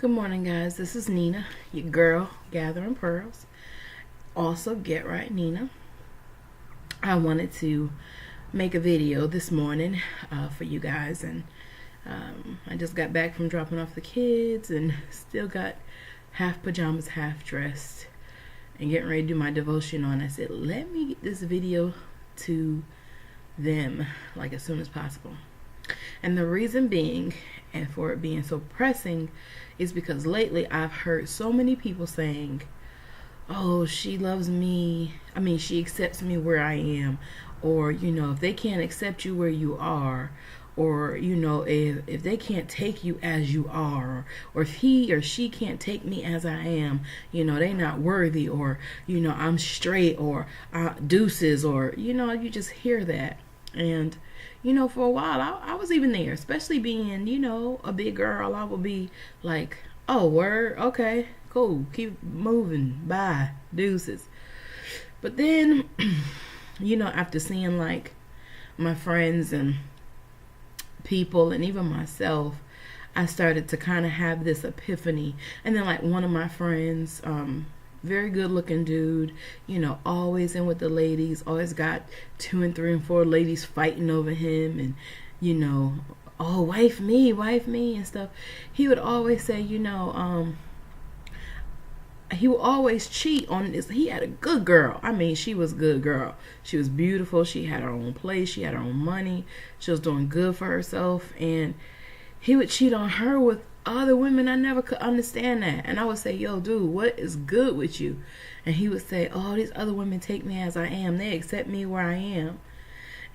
Good morning, guys. This is Nina, your girl gathering pearls. Also, Get Right Nina. I wanted to make a video this morning for you guys, and I just got back from dropping off the kids and still got half pajamas, half dressed, and getting ready to do my devotion on. I said, let me get this video to them like as soon as possible. And the reason being, and for it being so pressing, is because lately I've heard so many people saying, oh, she loves me, she accepts me where I am, or if they can't accept you where you are, or if they can't take you as you are, or if he or she can't take me as I am, they not worthy, or I'm straight, or deuces, or you just hear that. And for a while I was even there, especially being a big girl. I would be like, oh, word, okay, cool, keep moving, bye, deuces. But then after seeing like my friends and people and even myself, I started to kind of have this epiphany. And then like one of my friends, very good looking dude, always in with the ladies, always got 2 and 3 and 4 ladies fighting over him, and oh, wife me and stuff. He would always say, he would always cheat on this. He had a good girl. She was a good girl. She was beautiful. She had her own place. She had her own money. She was doing good for herself. And he would cheat on her with other women. I never could understand that. And I would say, yo, dude, what is good with you? And he would say, oh, these other women take me as I am. They accept me where I am.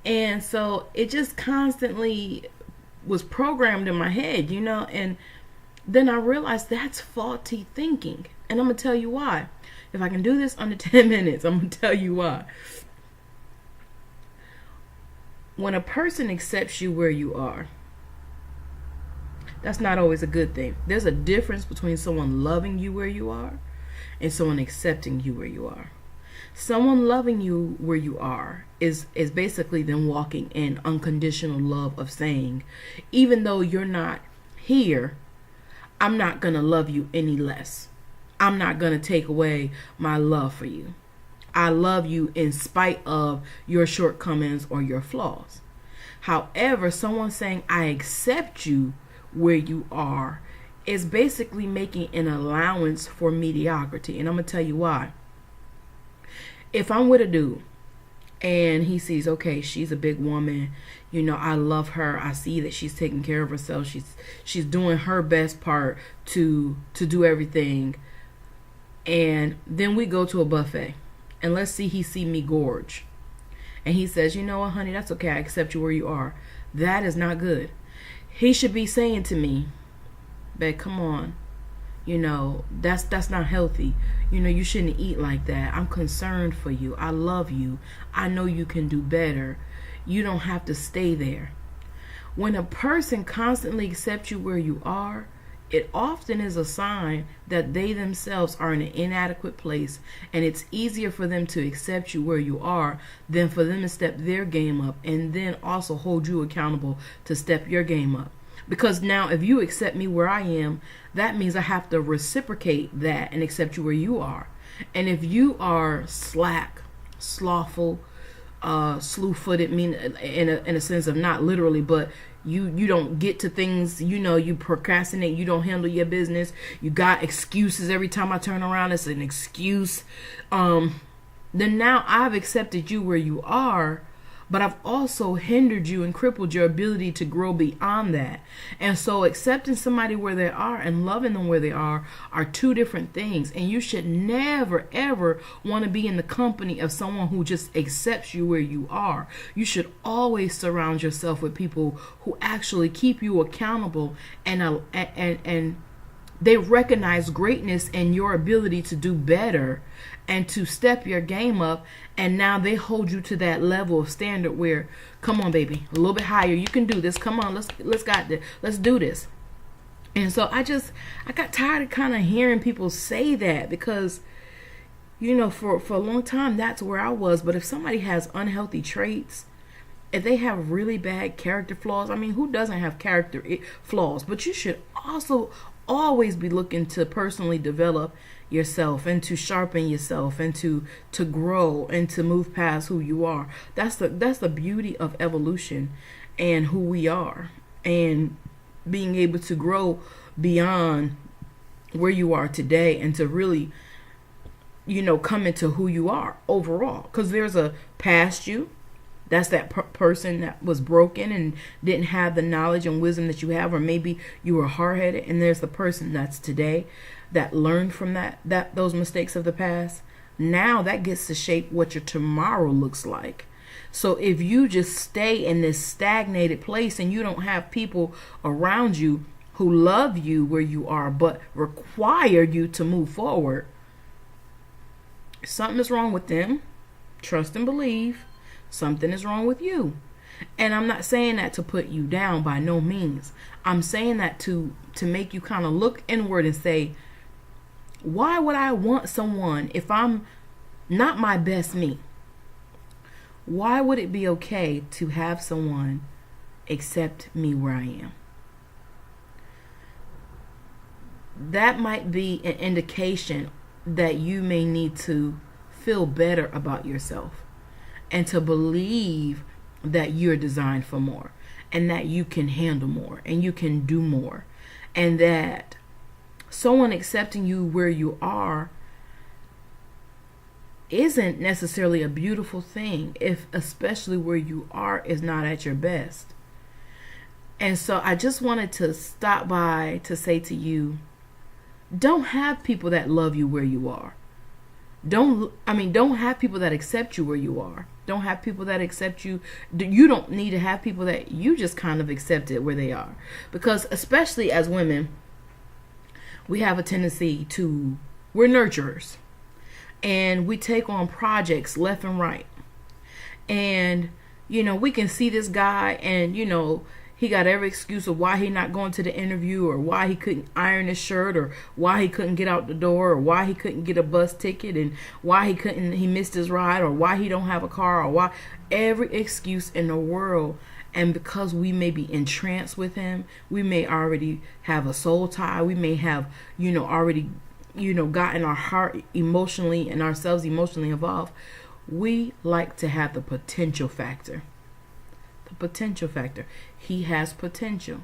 And so it just constantly was programmed in my head, and then I realized that's faulty thinking. And I'm going to tell you why. If I can do this under 10 minutes, I'm going to tell you why. When a person accepts you where you are, that's not always a good thing. There's a difference between someone loving you where you are and someone accepting you where you are. Someone loving you where you are is basically them walking in unconditional love of saying, even though you're not here, I'm not going to love you any less. I'm not going to take away my love for you. I love you in spite of your shortcomings or your flaws. However, someone saying I accept you where you are is basically making an allowance for mediocrity. And I'm going to tell you why. If I'm with a dude and he sees, okay, she's a big woman, I love her, I see that she's taking care of herself, she's doing her best part to do everything, and then we go to a buffet and let's see he see me gorge, and he says, you know what, honey, that's okay, I accept you where you are. That is not good. He should be saying to me, babe, come on, that's not healthy. You shouldn't eat like that. I'm concerned for you. I love you. I know you can do better. You don't have to stay there. When a person constantly accepts you where you are, it often is a sign that they themselves are in an inadequate place, and it's easier for them to accept you where you are than for them to step their game up and then also hold you accountable to step your game up. Because now if you accept me where I am, that means I have to reciprocate that and accept you where you are. And if you are slack, slothful, slew-footed, in a sense of not literally, but you don't get to things, you procrastinate, you don't handle your business, you got excuses every time I turn around, it's an excuse, then now I've accepted you where you are, but I've also hindered you and crippled your ability to grow beyond that. And so accepting somebody where they are and loving them where they are two different things. And you should never, ever want to be in the company of someone who just accepts you where you are. You should always surround yourself with people who actually keep you accountable and they recognize greatness and your ability to do better and to step your game up, and now they hold you to that level of standard where, come on, baby, a little bit higher, you can do this, come on, let's do this. And so I got tired of kind of hearing people say that, because for a long time that's where I was. But if somebody has unhealthy traits, if they have really bad character flaws, who doesn't have character flaws? But you should also always be looking to personally develop yourself and to sharpen yourself and to grow and to move past who you are. That's the beauty of evolution and who we are, and being able to grow beyond where you are today and to really, come into who you are overall. Because there's a past you. That's that person that was broken and didn't have the knowledge and wisdom that you have, or maybe you were hard-headed. And there's the person that's today that learned from those mistakes of the past. Now that gets to shape what your tomorrow looks like. So if you just stay in this stagnated place and you don't have people around you who love you where you are but require you to move forward, something is wrong with them. Trust and believe. Something is wrong with you. And I'm not saying that to put you down, by no means. I'm saying that to make you kind of look inward and say, why would I want someone if I'm not my best me? Why would it be okay to have someone accept me where I am? That might be an indication that you may need to feel better about yourself and to believe that you're designed for more and that you can handle more and you can do more, and that someone accepting you where you are isn't necessarily a beautiful thing, if especially where you are is not at your best. And so I just wanted to stop by to say to you, don't have people that love you where you are. Don't have people that accept you where you are. Don't have people that accept you. You don't need to have people that you just kind of accept it where they are. Because especially as women, we have a tendency we're nurturers. And we take on projects left and right. And, we can see this guy and, he got every excuse of why he not going to the interview, or why he couldn't iron his shirt, or why he couldn't get out the door, or why he couldn't get a bus ticket, and why he missed his ride, or why he don't have a car, or why every excuse in the world. And because we may be entranced with him, we may already have a soul tie. We may have, already, gotten our heart emotionally and ourselves emotionally involved. We like to have the potential factor. The potential factor. He has potential.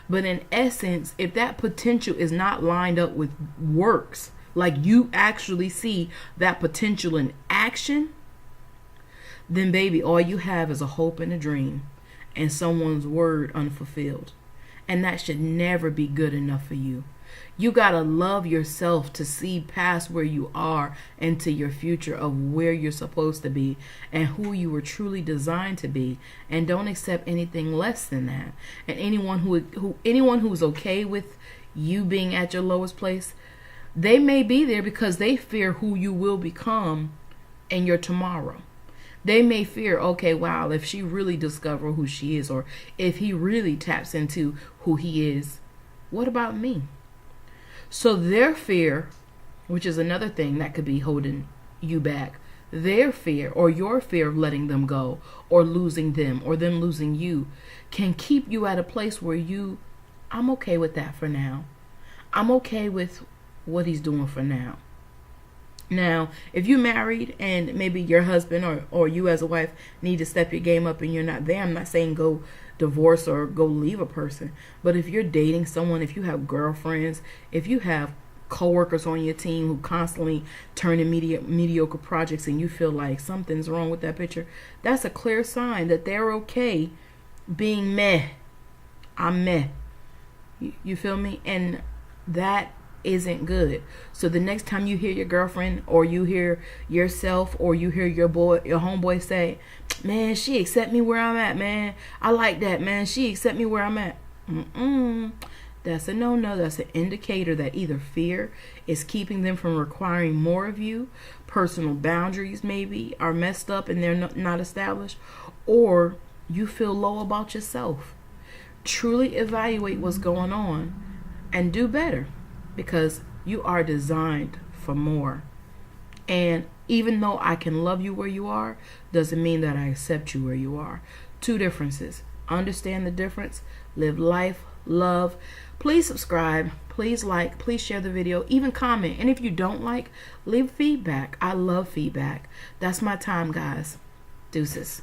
But in essence, if that potential is not lined up with works, like you actually see that potential in action, then baby, all you have is a hope and a dream and someone's word unfulfilled. And that should never be good enough for you. You got to love yourself to see past where you are into your future of where you're supposed to be and who you were truly designed to be, and don't accept anything less than that. And anyone who's okay with you being at your lowest place, they may be there because they fear who you will become in your tomorrow. They may fear, okay, wow, if she really discovers who she is, or if he really taps into who he is, what about me? So their fear, which is another thing that could be holding you back, their fear or your fear of letting them go or losing them or them losing you can keep you at a place where I'm okay with that for now. I'm okay with what he's doing for now. Now, if you're married and maybe your husband or you as a wife need to step your game up and you're not there, I'm not saying go divorce or go leave a person. But if you're dating someone, if you have girlfriends, if you have coworkers on your team who constantly turn in mediocre projects and you feel like something's wrong with that picture, that's a clear sign that they're okay being meh. I'm meh. You feel me? And that isn't good. So the next time you hear your girlfriend or you hear yourself or you hear your homeboy say, man, she accept me where I'm at, man. I like that, man. She accept me where I'm at. That's a no-no. That's an indicator that either fear is keeping them from requiring more of you, personal boundaries maybe are messed up and they're not established, or you feel low about yourself. Truly evaluate what's going on and do better, because you are designed for more. And even though I can love you where you are, doesn't mean that I accept you where you are. Two differences. Understand the difference. Live life love. Please subscribe. Please like. Please share the video. Even comment. And if you don't like, leave feedback. I love feedback. That's my time, guys. Deuces.